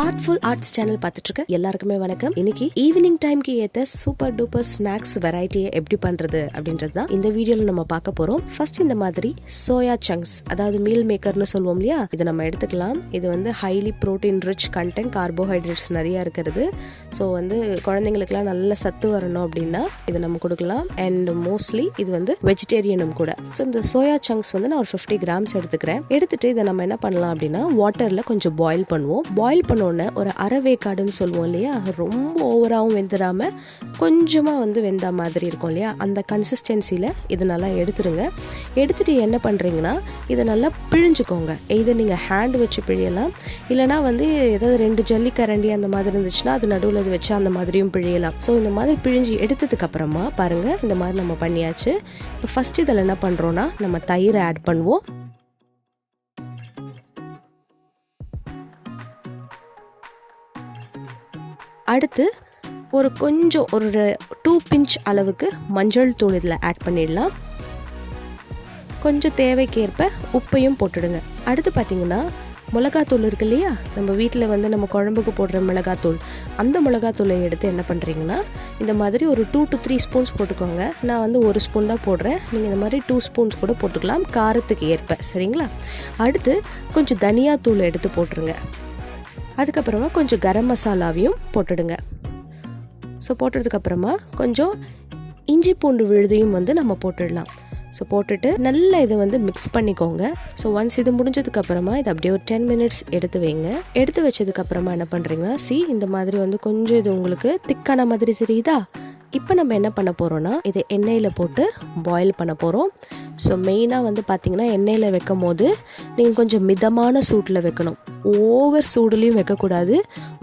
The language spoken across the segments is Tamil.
ஆர்ட்ஃபுல் ஆர்ட்ஸ் சேனல் பார்த்துட்டு இருக்க எல்லாருக்குமே வணக்கம். இன்னைக்கு ஈவினிங் டைம்க்கு ஏத்த சூப்பர் டூப்பர் ஸ்நாக்ஸ் வெரைட்டியை எப்படி பண்றது அப்படின்றது தான் இந்த வீடியோல நம்ம பார்க்க போறோம். ஃபர்ஸ்ட் இந்த மாதிரி சோயா சங்க்ஸ், அதாவது மீல் மேக்கர்னு சொல்லுவோம் இல்லையா, இதை நம்ம எடுத்துக்கலாம். இது வந்து highly protein rich content, carbohydrates நிறைய இருக்கிறது. ஸோ வந்து குழந்தைங்களுக்குலாம் நல்ல சத்து வரணும் அப்படின்னா இதை நம்ம கொடுக்கலாம். அண்ட் மோஸ்ட்லி இது வந்து வெஜிடேரியனும் கூட. ஸோ இந்த சோயா சங்க்ஸ் வந்து நான் ஒரு 50 கிராம்ஸ் எடுத்துக்கிறேன். எடுத்துட்டு இதை நம்ம என்ன பண்ணலாம் அப்படின்னா வாட்டர்ல கொஞ்சம் பாயில் பண்ணுவோம். பாயில் பண்ண ஒரு அரைவேக்காடுன்னு சொல்லுவோம் இல்லையா, ரொம்ப ஓவராகவும் வெந்துடாம கொஞ்சமாக வந்து வெந்தா மாதிரி இருக்கும் இல்லையா, அந்த கன்சிஸ்டன்சியில் இது நல்லா எடுத்துருங்க. எடுத்துட்டு என்ன பண்ணுறீங்கன்னா இதை நல்லா பிழிஞ்சுக்கோங்க. இதை நீங்கள் ஹேண்ட் வச்சு பிழியலாம், இல்லைனா வந்து ஏதாவது 2 ஜல்லிக்கரண்டி அந்த மாதிரி இருந்துச்சுன்னா அது நடுவில் இது வச்சு அந்த மாதிரியும் பிழியலாம். ஸோ இந்த மாதிரி பிழிஞ்சு எடுத்ததுக்கு அப்புறமா பாருங்கள், இந்த மாதிரி நம்ம பண்ணியாச்சு. இப்போ ஃபர்ஸ்ட் இதில் என்ன பண்ணுறோன்னா நம்ம தயிரை ஆட் பண்ணுவோம். அடுத்து ஒரு 2 பிஞ்ச் அளவுக்கு மஞ்சள் தூள் இதில் ஆட் பண்ணிடலாம். கொஞ்சம் தேவைக்கேற்ப உப்பையும் போட்டுடுங்க. அடுத்து பார்த்தீங்கன்னா மிளகாத்தூள் இருக்கு இல்லையா, நம்ம வீட்டில் வந்து நம்ம குழம்புக்கு போடுற மிளகாத்தூள், அந்த மிளகாத்தூளை எடுத்து என்ன பண்ணுறீங்கன்னா இந்த மாதிரி ஒரு 2 to 3 ஸ்பூன்ஸ் போட்டுக்கோங்க. நான் வந்து 1 ஸ்பூன் தான் போடுறேன், நீங்கள் இந்த மாதிரி 2 ஸ்பூன்ஸ் கூட போட்டுக்கலாம், காரத்துக்கு ஏற்ப. சரிங்களா? அடுத்து கொஞ்சம் தனியாத்தூள் எடுத்து போட்டுருங்க. அதுக்கப்புறமா கொஞ்சம் கரம் மசாலாவையும் போட்டுடுங்க. ஸோ போட்டதுக்கப்புறமா கொஞ்சம் இஞ்சி பூண்டு விழுதையும் வந்து நம்ம போட்டுடலாம். ஸோ போட்டுட்டு நல்லா இதை வந்து மிக்ஸ் பண்ணிக்கோங்க. ஸோ ஒன்ஸ் இது முடிஞ்சதுக்கப்புறமா இதை அப்படியே ஒரு 10 மினிட்ஸ் எடுத்து வைங்க. எடுத்து வச்சதுக்கப்புறமா என்ன பண்ணுறீங்கன்னா இந்த மாதிரி வந்து கொஞ்சம் இது உங்களுக்கு திக்கான மாதிரி தெரியுதா? இப்போ நம்ம என்ன பண்ண போகிறோன்னா இதை எண்ணெயில் போட்டு பாயில் பண்ண போகிறோம். ஸோ மெயினாக வந்து பார்த்திங்கன்னா எண்ணெயில் வைக்கும் போது நீங்கள் கொஞ்சம் மிதமான சூட்டில் வைக்கணும். ஓவர் சூடுலேயும் வைக்கக்கூடாது,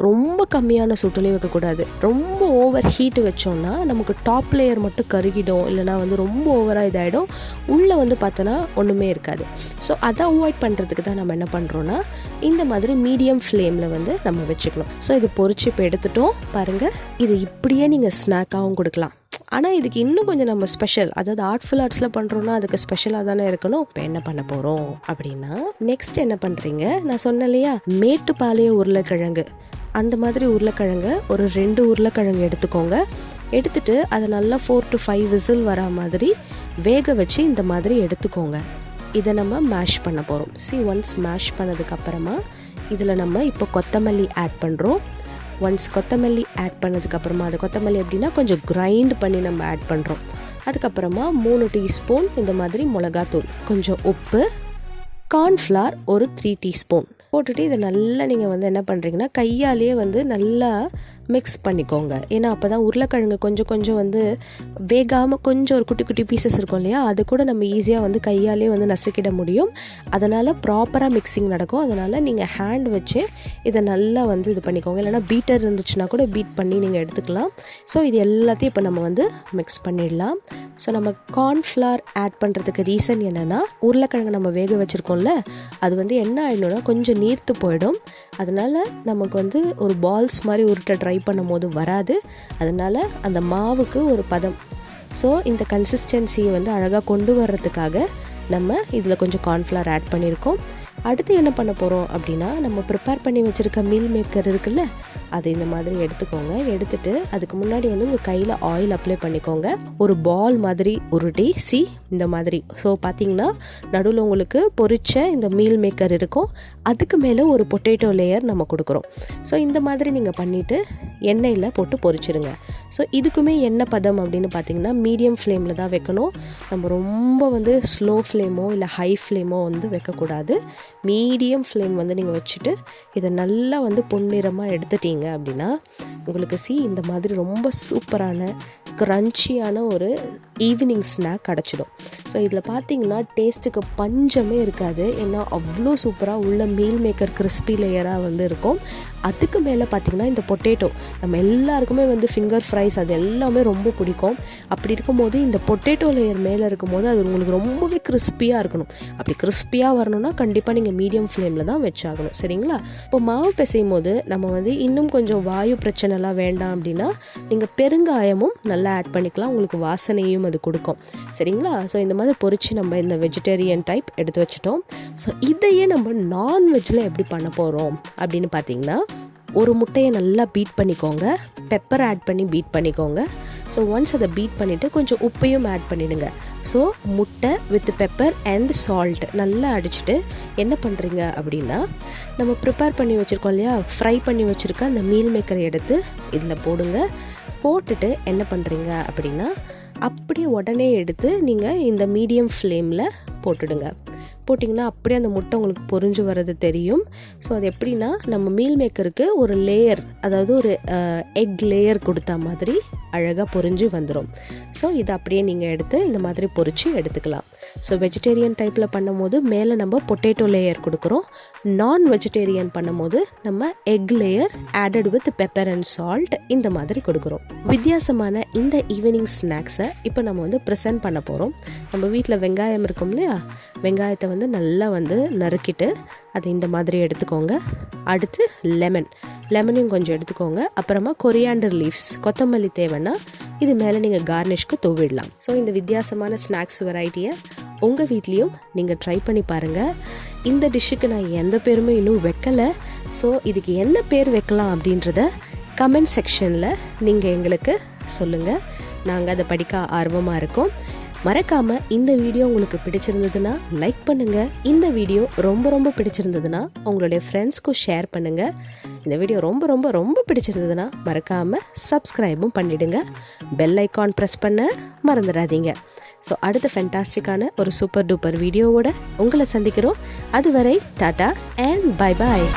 ரொம்ப கம்மியான சூட்டுலேயும் வைக்கக்கூடாது. ரொம்ப ஓவர் ஹீட் வச்சோம்னா நமக்கு டாப் லேயர் மட்டும் கருகிடும், இல்லைனா வந்து ரொம்ப ஓவராக இதாகிடும், உள்ளே வந்து பார்த்தோன்னா ஒன்றுமே இருக்காது. ஸோ அதை அவாய்ட் பண்ணுறதுக்கு தான் நம்ம என்ன பண்ணுறோன்னா இந்த மாதிரி மீடியம் ஃப்ளேமில் வந்து நம்ம வச்சுக்கணும். ஸோ இது பொரிச்சு இப்போ எடுத்துட்டோம் பாருங்கள். இது இப்படியே நீங்கள் ஸ்நாக்காகவும் கொடுக்கலாம். ஆனால் இதுக்கு இன்னும் கொஞ்சம் நம்ம ஸ்பெஷல், அதாவது ஆர்ட்ஃபுல் ஆர்ட்ஸில் பண்ணுறோன்னா அதுக்கு ஸ்பெஷலாக தானே இருக்கணும். இப்போ என்ன பண்ண போகிறோம் அப்படின்னா நெக்ஸ்ட் என்ன பண்ணுறீங்க, நான் சொன்னேன் இல்லையா மேட்டுப்பாளைய உருளைக்கிழங்கு, அந்த மாதிரி உருளைக்கிழங்கு ஒரு 2 உருளைக்கிழங்கு எடுத்துக்கோங்க. எடுத்துட்டு அதை நல்லா 4 to 5 விசில் வரா மாதிரி வேக வச்சு இந்த மாதிரி எடுத்துக்கோங்க. இதை நம்ம மேஷ் பண்ண போகிறோம். ஒன்ஸ் மேஷ் பண்ணதுக்கப்புறமா இதில் நம்ம இப்போ கொத்தமல்லி ஆட் பண்ணுறோம். ஒன்ஸ் கொத்தமல்லி ஆட் பண்ணதுக்கப்புறமா, அது கொத்தமல்லி எப்படின்னா கொஞ்சம் கிரைண்ட் பண்ணி நம்ம ஆட் பண்ணுறோம். அதுக்கப்புறமா 3 டீஸ்பூன் இந்த மாதிரி மிளகாத்தூள், கொஞ்சம் உப்பு, கார்ன்ஃப்ளவர் ஒரு 3 டீஸ்பூன் போட்டுட்டு இதை நல்லா நீங்கள் வந்து என்ன பண்ணுறீங்கன்னா கையாலேயே வந்து நல்லா மிக்ஸ் பண்ணிக்கோங்க. ஏன்னா அப்போ தான் உருளைக்கிழங்கு கொஞ்சம் வந்து வேகாமல் கொஞ்சம் ஒரு குட்டி குட்டி பீசஸ் இருக்கும் இல்லையா, அது கூட நம்ம ஈஸியாக வந்து கையாலே வந்து நசுக்கிட முடியும். அதனால் ப்ராப்பராக மிக்சிங் நடக்கும். அதனால் நீங்கள் ஹேண்ட் வச்சு இதை நல்லா வந்து இது பண்ணிக்கோங்க. இல்லைனா பீட்டர் இருந்துச்சுன்னா கூட பீட் பண்ணி நீங்கள் எடுத்துக்கலாம். ஸோ இது எல்லாத்தையும் இப்போ நம்ம வந்து மிக்ஸ் பண்ணிடலாம். ஸோ நம்ம கார்ன்ஃப்ளவர் ஆட் பண்ணுறதுக்கு ரீசன் என்னென்னா உருளைக்கிழங்கு நம்ம வேக வச்சுருக்கோம்ல, அது வந்து என்ன ஆகிடணும்னா கொஞ்சம் நீர்த்து போயிடும். அதனால் நமக்கு வந்து ஒரு பால்ஸ் மாதிரி உருட்டை ட்ரை பண்ணும் போது வராது. அதனால் அந்த மாவுக்கு ஒரு பதம், ஸோ இந்த கன்சிஸ்டன்சியை வந்து அழகாக கொண்டு வர்றதுக்காக நம்ம இதில் கொஞ்சம் கார்ன்ஃப்ளவர் ஆட் பண்ணியிருக்கோம். அடுத்து என்ன பண்ண போகிறோம் அப்படின்னா நம்ம ப்ரிப்பேர் பண்ணி வச்சுருக்க மீல் மேக்கர் இருக்குல்ல, அது இந்த மாதிரி எடுத்துக்கோங்க. எடுத்துட்டு அதுக்கு முன்னாடி வந்து உங்கள் கையில் ஆயில் அப்ளை பண்ணிக்கோங்க. ஒரு பால் மாதிரி உருட்டி இந்த மாதிரி. ஸோ பார்த்தீங்கன்னா நடுவில் உங்களுக்கு பொரிச்ச இந்த மீல் மேக்கர் இருக்கும், அதுக்கு மேலே ஒரு பொட்டேட்டோ லேயர் நம்ம கொடுக்குறோம். ஸோ இந்த மாதிரி நீங்கள் பண்ணிவிட்டு எண்ணெயில் போட்டு பொரிச்சிடுங்க. ஸோ இதுக்குமே எண்ணெய் பதம் அப்படின்னு பார்த்தீங்கன்னா மீடியம் ஃப்ளேமில் தான் வைக்கணும். நம்ம ரொம்ப வந்து ஸ்லோ ஃப்ளேமோ இல்லை ஹை ஃப்ளேமோ வந்து வைக்கக்கூடாது. மீடியம் ஃப்ளேம் வந்து நீங்கள் வச்சுட்டு இதை நல்லா வந்து பொன்னிறமாக எடுத்துட்டீங்க அப்படின்னா உங்களுக்கு இந்த மாதிரி ரொம்ப சூப்பரான க்ரன்ச்சியான ஒரு ஈவினிங் ஸ்நாக் கிடச்சிடும். ஸோ இதில் பார்த்தீங்கன்னா டேஸ்ட்டுக்கு பஞ்சமே இருக்காது. ஏன்னா அவ்வளோ சூப்பராக உள்ள மீல் மேக்கர் கிறிஸ்பி லேயராக வந்து இருக்கும். அதுக்கு மேலே பார்த்திங்கன்னா இந்த பொட்டேட்டோ நம்ம எல்லாருக்குமே வந்து ஃபிங்கர் ஃப்ரைஸ் அது எல்லாமே ரொம்ப பிடிக்கும். அப்படி இருக்கும்போது இந்த பொட்டேட்டோ லேயர் மேலே இருக்கும்போது அது உங்களுக்கு ரொம்பவே கிறிஸ்பியாக இருக்கணும். அப்படி கிறிஸ்பியாக வரணும்னா கண்டிப்பாக நீங்கள் மீடியம் ஃப்ளேமில் தான் வச்சாகணும். சரிங்களா? இப்போ மாவு பிசையும் போது நம்ம வந்து இன்னும் கொஞ்சம் வாயு பிரச்சனைலாம் வேண்டாம் அப்படின்னா நீங்கள் பெருங்காயமும் நல்லா ஆட் பண்ணிக்கலாம். உங்களுக்கு வாசனையும் அது கொடுக்கும். சரிங்களா? ஸோ இந்த மாதிரி பொரிச்சு நம்ம இந்த வெஜிடேரியன் டைப் எடுத்து வச்சுட்டோம். ஸோ இதையே நம்ம நான்வெஜ்ஜில் எப்படி பண்ண போகிறோம் அப்படின்னு பார்த்தீங்கன்னா ஒரு முட்டையை நல்லா பீட் பண்ணிக்கோங்க, பெப்பர் ஆட் பண்ணி பீட் பண்ணிக்கோங்க. ஸோ ஒன்ஸ் அதை பீட் பண்ணிவிட்டு கொஞ்சம் உப்பையும் ஆட் பண்ணிவிடுங்க. ஸோ முட்டை வித் பெப்பர் அண்ட் சால்ட் நல்லா அடிச்சுட்டு என்ன பண்ணுறீங்க அப்படின்னா, நம்ம ப்ரிப்பேர் பண்ணி வச்சுருக்கோம் இல்லையா, ஃப்ரை பண்ணி வச்சுருக்க அந்த மீல் மேக்கரை எடுத்து இதில் போடுங்க. போட்டுட்டு என்ன பண்ணுறீங்க அப்படின்னா, அப்படியே உடனே எடுத்து நீங்கள் இந்த மீடியம் ஃப்ளேமில் போட்டுடுங்க. போட்டிங்கன்னா அப்படியே அந்த முட்டை உங்களுக்கு பொரிஞ்சு வர்றது தெரியும். ஸோ அது எப்படின்னா, நம்ம மீல் மேக்கருக்கு ஒரு லேயர், அதாவது ஒரு எக் லேயர் கொடுத்தா மாதிரி அழகாக பொரிஞ்சு வந்துடும். ஸோ இதை அப்படியே நீங்கள் எடுத்து இந்த மாதிரி பொரித்து எடுத்துக்கலாம். ஸோ வெஜிடேரியன் டைப்பில் பண்ணும்போது மேலே நம்ம பொட்டேட்டோ லேயர் கொடுக்குறோம். நான் வெஜிடேரியன் பண்ணும்போது நம்ம egg layer added with pepper and salt இந்த மாதிரி கொடுக்குறோம். வித்தியாசமான இந்த ஈவினிங் ஸ்நாக்ஸை இப்போ நம்ம வந்து ப்ரெசென்ட் பண்ண போகிறோம். நம்ம வீட்டில் வெங்காயம் இருக்கும் இல்லையா, வெங்காயத்தை வந்து நல்லா வந்து நறுக்கிட்டு அதை இந்த மாதிரி எடுத்துக்கோங்க. அடுத்து லெமனையும் கொஞ்சம் எடுத்துக்கோங்க. அப்புறமா கொரியாண்டர் லீவ்ஸ், கொத்தமல்லி தேவைன்னா இது மேலே நீங்கள் கார்னிஷ்க்கு தூவிடலாம். ஸோ இந்த வித்தியாசமான ஸ்நாக்ஸ் வெரைட்டியை உங்கள் வீட்லேயும் நீங்கள் ட்ரை பண்ணி பாருங்கள். இந்த டிஷ்ஷுக்கு நான் எந்த பேருமே இன்னும் வைக்கலை. ஸோ இதுக்கு என்ன பேர் வைக்கலாம் அப்படின்றத கமெண்ட் செக்ஷனில் நீங்கள் எங்களுக்கு சொல்லுங்கள். நாங்கள் அதை படிக்க ஆர்வமாக இருக்கோம். மறக்காமல் இந்த வீடியோ உங்களுக்கு பிடிச்சிருந்ததுன்னா லைக் பண்ணுங்கள். இந்த வீடியோ ரொம்ப ரொம்ப பிடிச்சிருந்ததுன்னா உங்களுடைய ஃப்ரெண்ட்ஸ்க்கும் ஷேர் பண்ணுங்கள். இந்த வீடியோ ரொம்ப ரொம்ப ரொம்ப பிடிச்சிருந்ததுன்னா மறக்காமல் சப்ஸ்கிரைபும் பண்ணிவிடுங்க. பெல் ஐக்கான் ப்ரெஸ் பண்ண மறந்துடாதீங்க. ஸோ அடுத்த ஃபென்டாஸ்டிக்கான ஒரு சூப்பர் டூப்பர் வீடியோவோட உங்களை சந்திக்கிறோம். அதுவரை டாடா அண்ட் பை பாய்.